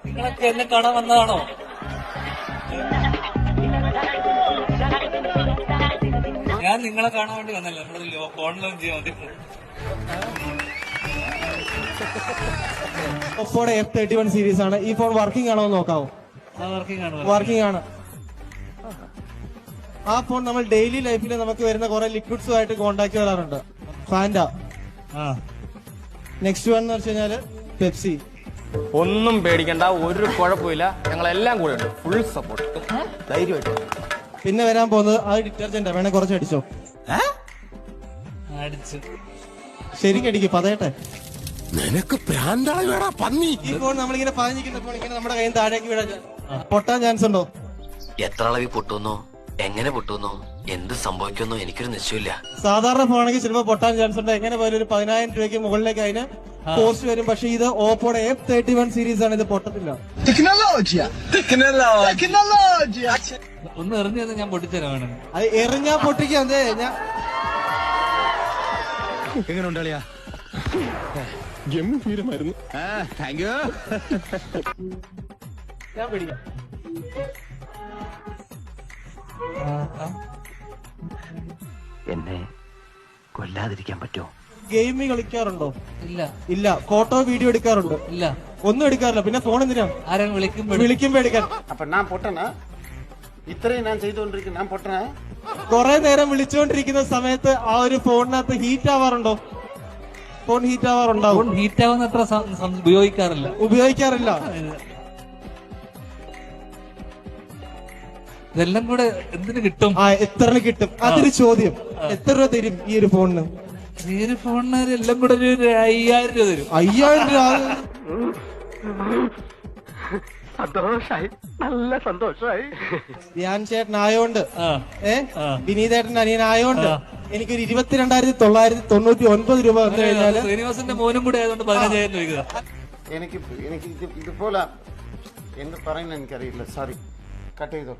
നിങ്ങളൊക്കെ എന്നെ കാണാൻ വന്നതാണോ? ഞാൻ നിങ്ങളെ കാണാൻ വേണ്ടി വന്നല്ലോ. നമ്മള് ഫോൺ ലോഞ്ച് ചെയ്യാൻ വേണ്ടി. ഒപ്പോടെ F31 സീരീസ് ആണ്. ഈ ഫോൺ വർക്കിംഗ് ആണോ എന്ന് നോക്കാവോ? വർക്കിംഗ് ആണ്. ആ ഫോൺ നമ്മൾ ഡെയിലി ലൈഫിൽ നമുക്ക് വരുന്ന കുറെ ലിക്വിഡ്സുമായിട്ട് കോണ്ടാക്ട് വരാറുണ്ട്. ഫാൻഡ. നെക്സ്റ്റ് വൺ എന്ന് വെച്ച് കഴിഞ്ഞാല് പെപ്സി. ഒന്നും പേടിക്കണ്ട, ഒരു കുഴപ്പമില്ല, ഞങ്ങളെല്ലാം കൂടെ ഉണ്ട്, ഫുൾ സപ്പോർട്ട്, ധൈര്യമായിട്ട്. പിന്നെ വരാൻ പോകുന്നത് അത് ഡിറ്റർജന്റ്. വേണേ കുറച്ച് അടിച്ചോ. അടിച്ചു ശരിക്കും അടിക്കും, പതയട്ടെ. നിനക്ക് പ്രാന്താളി വേടാ പന്നി. ഈ ഫോൺ നമ്മളിങ്ങനെ പതിഞ്ഞിരിക്കുന്ന ഫോൺ ഇങ്ങനെ നമ്മുടെ കയ്യിൽ താഴേക്ക് വീഴാൻ പൊട്ടാൻ ചാൻസ് ഉണ്ടോ? എത്ര അളവിൽ പൊട്ടുന്നോ, എങ്ങനെ പൊട്ടുന്നോ, എന്ത് സംഭവിക്കുന്നോ എനിക്കൊരു നിശ്ചയമില്ല. സാധാരണ ഫോണെങ്കിൽ ചിലപ്പോൾ പൊട്ടാൻ ചാൻസ് ഉണ്ട്. എങ്ങനെ പോലും ഒരു 10,000 രൂപയ്ക്ക് മുകളിലേക്ക് അതിന് പോസ്റ്റ് വരും. പക്ഷെ ഇത് ഓപ്പോടെ F31 സീരീസ് ആണ്. ഇത് പൊട്ടത്തില്ല. ഒന്ന് എറിഞ്ഞു തന്നെ ഞാൻ പൊട്ടിത്തരാം വേണം. അത് എറിഞ്ഞാ പൊട്ടിക്കാം. അതെ, ഞാൻ എങ്ങനെ ഉണ്ടാളിയാ? ഗംഭീരമായിരുന്നു. Thank you. ഞാൻ പിടിക്കാം. എന്നെ കൊല്ലാതിരിക്കാൻ പറ്റുമോ? ഗെയിം കളിക്കാറുണ്ടോ? ഇല്ല. ഇല്ല. ഫോട്ടോ വീഡിയോ എടുക്കാറുണ്ട്? ഇല്ല. ഒന്നും എടുക്കാറില്ല. പിന്നെ ഫോൺ എന്തിനാ? ആരും വിളിക്കുമ്പോ എടുക്കാൻ. അപ്പൊ ഞാൻ പൊട്ടനാ? ഇത്രയും ഞാൻ ചെയ്തുകൊണ്ടിരിക്കും, ഞാൻ പൊട്ടനാ? കുറെ നേരം വിളിച്ചുകൊണ്ടിരിക്കുന്ന സമയത്ത് ആ ഒരു ഫോണിനകത്ത് ഹീറ്റ് ആവാറുണ്ടോ? ഫോൺ ഹീറ്റ് ആവാറുണ്ടാവും. ഹീറ്റ് ആവുന്ന അത്ര ഉപയോഗിക്കാറില്ല. ഇതെല്ലാം കൂടെ എന്തിനു കിട്ടും? എത്ര കിട്ടും? അതൊരു ചോദ്യം. എത്ര രൂപ തരും ഈ ഒരു ഫോണിന്? ഈ ഒരു ഫോണിന് എല്ലാം കൂടെ ഒരു 5,000 രൂപ തരും. 5,000 രൂപ? സന്തോഷായി, നല്ല സന്തോഷായി. ധ്യാൻ ചേട്ടനായോണ്ട്, വിനീതേട്ടൻ അനിയനായോണ്ട് എനിക്കൊരു 22,999 രൂപ വന്നു കഴിഞ്ഞാല് ശ്രീനിവാസന്റെ മോനും കൂടെ ആയതുകൊണ്ട് 15,000 രൂപ. എനിക്ക് ഇതുപോലെ എന്ത് പറയുന്ന എനിക്കറിയില്ല. സോറി, കട്ട് ചെയ്തോ.